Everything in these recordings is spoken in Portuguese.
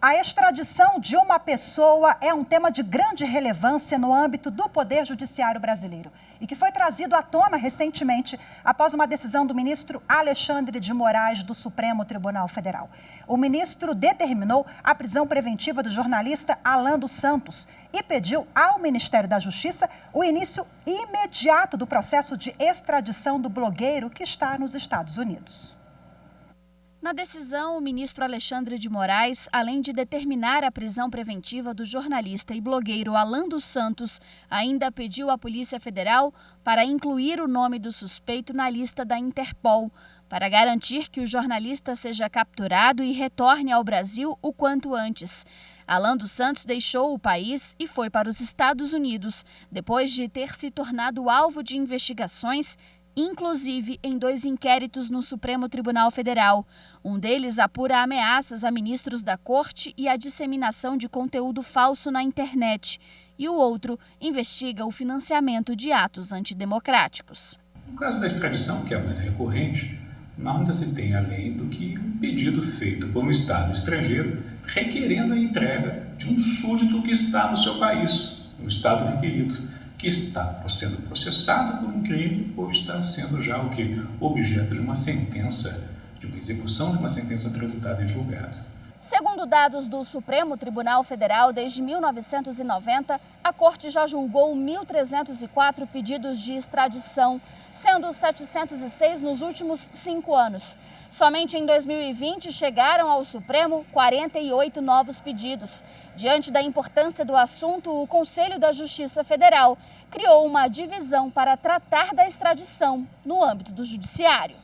A extradição de uma pessoa é um tema de grande relevância no âmbito do Poder Judiciário brasileiro e que foi trazido à tona recentemente após uma decisão do ministro Alexandre de Moraes do Supremo Tribunal Federal. O ministro determinou a prisão preventiva do jornalista Alan dos Santos e pediu ao Ministério da Justiça o início imediato do processo de extradição do blogueiro que está nos Estados Unidos. Na decisão, o ministro Alexandre de Moraes, além de determinar a prisão preventiva do jornalista e blogueiro Alan dos Santos, ainda pediu à Polícia Federal para incluir o nome do suspeito na lista da Interpol, para garantir que o jornalista seja capturado e retorne ao Brasil o quanto antes. Alan dos Santos deixou o país e foi para os Estados Unidos, depois de ter se tornado alvo de investigações, inclusive em 2 inquéritos no Supremo Tribunal Federal. Um deles apura ameaças a ministros da Corte e a disseminação de conteúdo falso na internet. E o outro investiga o financiamento de atos antidemocráticos. No caso da extradição, que é o mais recorrente, nada se tem além do que um pedido feito por um Estado estrangeiro requerendo a entrega de um súdito que está no seu país, no Estado requerido, que está sendo processado por um crime ou está sendo já objeto de uma sentença, de uma execução de uma sentença transitada em julgado. Segundo dados do Supremo Tribunal Federal, desde 1990, a Corte já julgou 1.304 pedidos de extradição, sendo 706 nos últimos 5 anos. Somente em 2020 chegaram ao Supremo 48 novos pedidos. Diante da importância do assunto, o Conselho da Justiça Federal criou uma divisão para tratar da extradição no âmbito do Judiciário.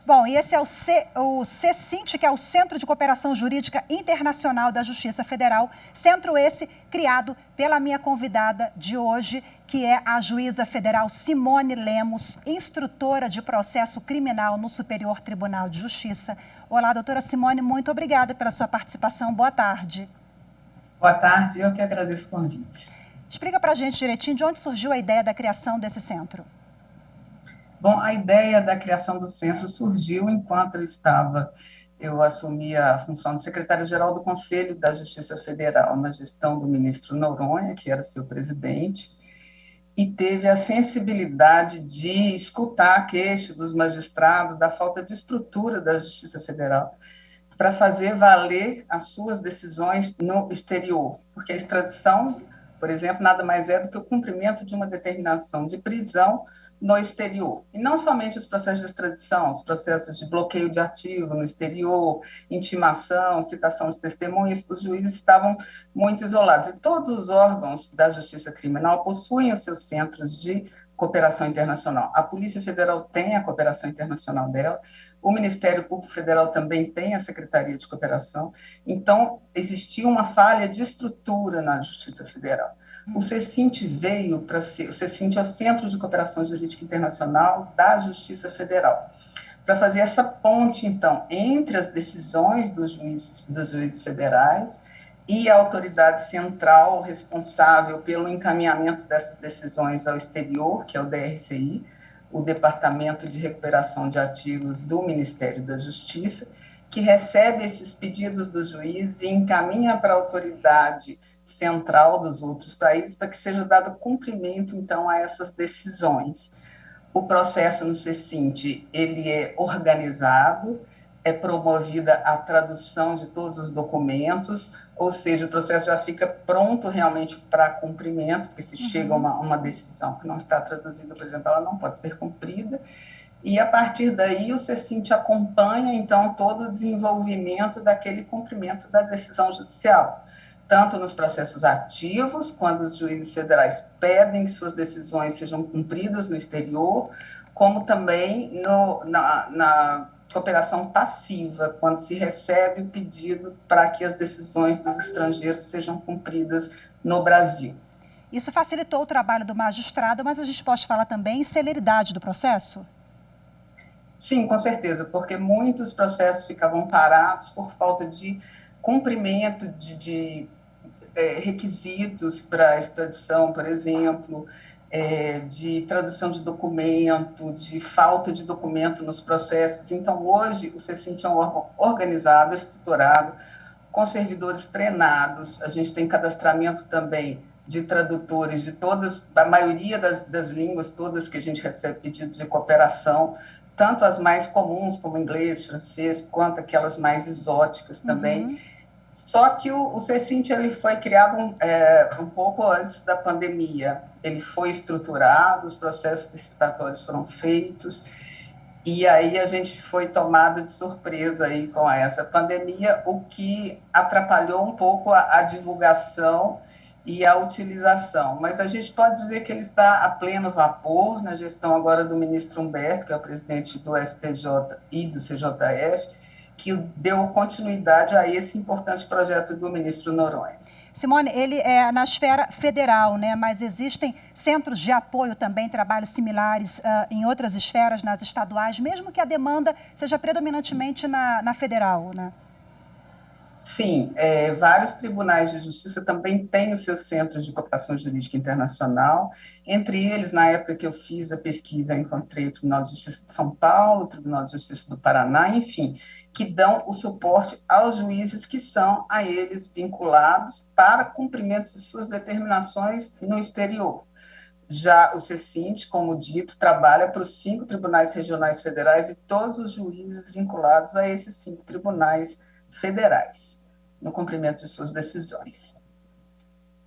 Bom, e esse é o CECINT, que é o Centro de Cooperação Jurídica Internacional da Justiça Federal. Centro esse criado pela minha convidada de hoje, que é a juíza federal Simone Lemos, instrutora de processo criminal no Superior Tribunal de Justiça. Olá, doutora Simone, muito obrigada pela sua participação. Boa tarde. Boa tarde, eu que agradeço o convite. Explica para a gente direitinho de onde surgiu a ideia da criação desse centro. Bom, a ideia da criação do centro surgiu enquanto eu assumi a função de secretária-geral do Conselho da Justiça Federal, na gestão do ministro Noronha, que era seu presidente, e teve a sensibilidade de escutar a queixa dos magistrados da falta de estrutura da Justiça Federal para fazer valer as suas decisões no exterior, porque a extradição, por exemplo, nada mais é do que o cumprimento de uma determinação de prisão no exterior. E não somente os processos de extradição, os processos de bloqueio de ativo no exterior, intimação, citação de testemunhas, os juízes estavam muito isolados. E todos os órgãos da justiça criminal possuem os seus centros de cooperação internacional. A Polícia Federal tem a cooperação internacional dela, o Ministério Público Federal também tem a Secretaria de Cooperação. Então, existia uma falha de estrutura na Justiça Federal. O CECINT veio para ser... O CECINT é o Centro de Cooperação Jurídica Internacional da Justiça Federal, para fazer essa ponte, então, entre as decisões dos juízes federais e a autoridade central responsável pelo encaminhamento dessas decisões ao exterior, que é o DRCI, o Departamento de Recuperação de Ativos do Ministério da Justiça, que recebe esses pedidos dos juízes e encaminha para a autoridade central dos outros países para que seja dado cumprimento, então, a essas decisões. O processo no CECINT, ele é organizado, é promovida a tradução de todos os documentos, ou seja, o processo já fica pronto realmente para cumprimento, porque se chega uma decisão que não está traduzida, por exemplo, ela não pode ser cumprida, e a partir daí o CECINT acompanha, então, todo o desenvolvimento daquele cumprimento da decisão judicial, tanto nos processos ativos, quando os juízes federais pedem que suas decisões sejam cumpridas no exterior, como também na cooperação passiva, quando se recebe o pedido para que as decisões dos estrangeiros sejam cumpridas no Brasil. Isso facilitou o trabalho do magistrado, mas a gente pode falar também em celeridade do processo? Sim, com certeza, porque muitos processos ficavam parados por falta de cumprimento de requisitos para extradição, por exemplo, de tradução de documento, de falta de documento nos processos. Então, hoje, o CECINT é um órgão organizado, estruturado, com servidores treinados. A gente tem cadastramento também de tradutores de todas, da maioria das línguas, todas que a gente recebe pedido de cooperação, tanto as mais comuns, como inglês, francês, quanto aquelas mais exóticas também. Uhum. Só que o CECINT ele foi criado um pouco antes da pandemia. Ele foi estruturado, os processos licitatórios foram feitos, e aí a gente foi tomado de surpresa aí com essa pandemia, o que atrapalhou um pouco a divulgação e a utilização. Mas a gente pode dizer que ele está a pleno vapor na gestão agora do ministro Humberto, que é o presidente do STJ e do CJF, que deu continuidade a esse importante projeto do ministro Noronha. Simone, ele é na esfera federal, né? Mas existem centros de apoio também, trabalhos similares em outras esferas, nas estaduais, mesmo que a demanda seja predominantemente na federal, né? Sim, vários tribunais de justiça também têm os seus centros de cooperação jurídica internacional. Entre eles, na época que eu fiz a pesquisa, eu encontrei o Tribunal de Justiça de São Paulo, o Tribunal de Justiça do Paraná, enfim, que dão o suporte aos juízes que são a eles vinculados para cumprimento de suas determinações no exterior. Já o CECINT, como dito, trabalha para os 5 tribunais regionais federais e todos os juízes vinculados a esses 5 tribunais federais, no cumprimento de suas decisões.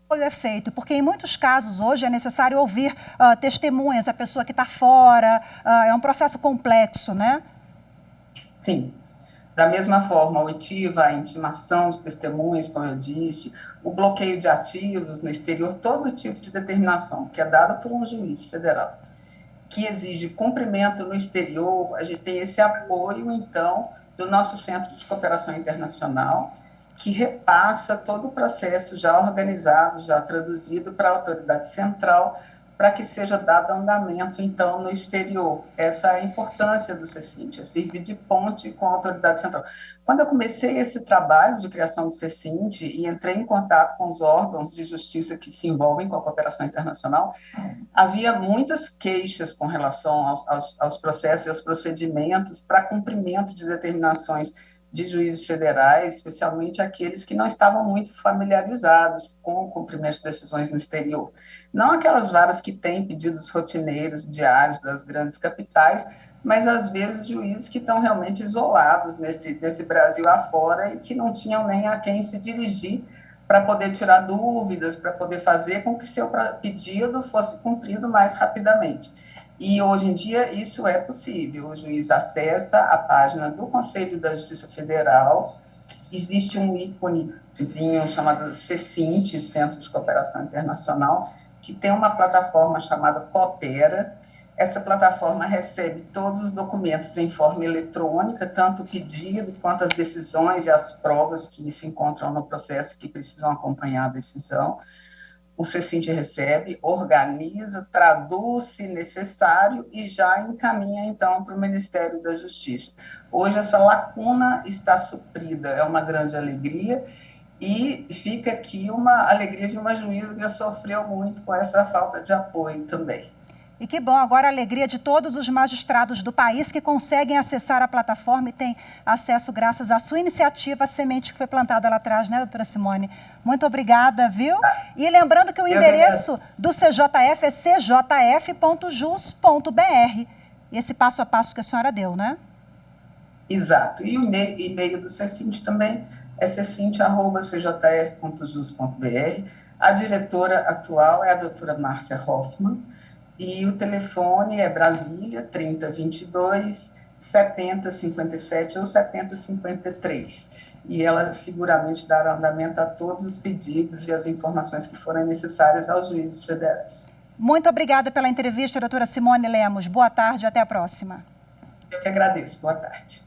O apoio é feito, porque em muitos casos hoje é necessário ouvir testemunhas, a pessoa que está fora, é um processo complexo, né? Sim. Da mesma forma, a oitiva, a intimação de testemunhas, como eu disse, o bloqueio de ativos no exterior, todo tipo de determinação que é dada por um juiz federal, que exige cumprimento no exterior, a gente tem esse apoio, então, do nosso Centro de Cooperação Internacional, que repassa todo o processo já organizado, já traduzido para a autoridade central, para que seja dado andamento, então, no exterior. Essa é a importância do CECINT, é servir de ponte com a autoridade central. Quando eu comecei esse trabalho de criação do CECINT e entrei em contato com os órgãos de justiça que se envolvem com a cooperação internacional, havia muitas queixas com relação aos processos e aos procedimentos para cumprimento de determinações de juízes federais, especialmente aqueles que não estavam muito familiarizados com o cumprimento de decisões no exterior. Não aquelas varas que têm pedidos rotineiros, diários das grandes capitais, mas às vezes juízes que estão realmente isolados nesse Brasil afora e que não tinham nem a quem se dirigir para poder tirar dúvidas, para poder fazer com que seu pedido fosse cumprido mais rapidamente. E hoje em dia isso é possível. O juiz acessa a página do Conselho da Justiça Federal, existe um íconezinho chamado CECINT, Centro de Cooperação Internacional, que tem uma plataforma chamada Coopera. Essa plataforma recebe todos os documentos em forma eletrônica, tanto o pedido quanto as decisões e as provas que se encontram no processo que precisam acompanhar a decisão. O CECINT recebe, organiza, traduz se necessário e já encaminha, então, para o Ministério da Justiça. Hoje, essa lacuna está suprida, é uma grande alegria, e fica aqui uma alegria de uma juíza que sofreu muito com essa falta de apoio também. E que bom, agora a alegria de todos os magistrados do país que conseguem acessar a plataforma e têm acesso graças à sua iniciativa, a semente que foi plantada lá atrás, né, doutora Simone? Muito obrigada, viu? E lembrando que o endereço do CJF é cjf.jus.br. Esse passo a passo que a senhora deu, né? Exato. E o e-mail do CECINT também é cecint@cjf.jus.br. A diretora atual é a doutora Márcia Hoffmann. E o telefone é Brasília, 3022 7057 ou 7053. E ela seguramente dará andamento a todos os pedidos e as informações que forem necessárias aos juízes federais. Muito obrigada pela entrevista, doutora Simone Lemos. Boa tarde e até a próxima. Eu que agradeço. Boa tarde.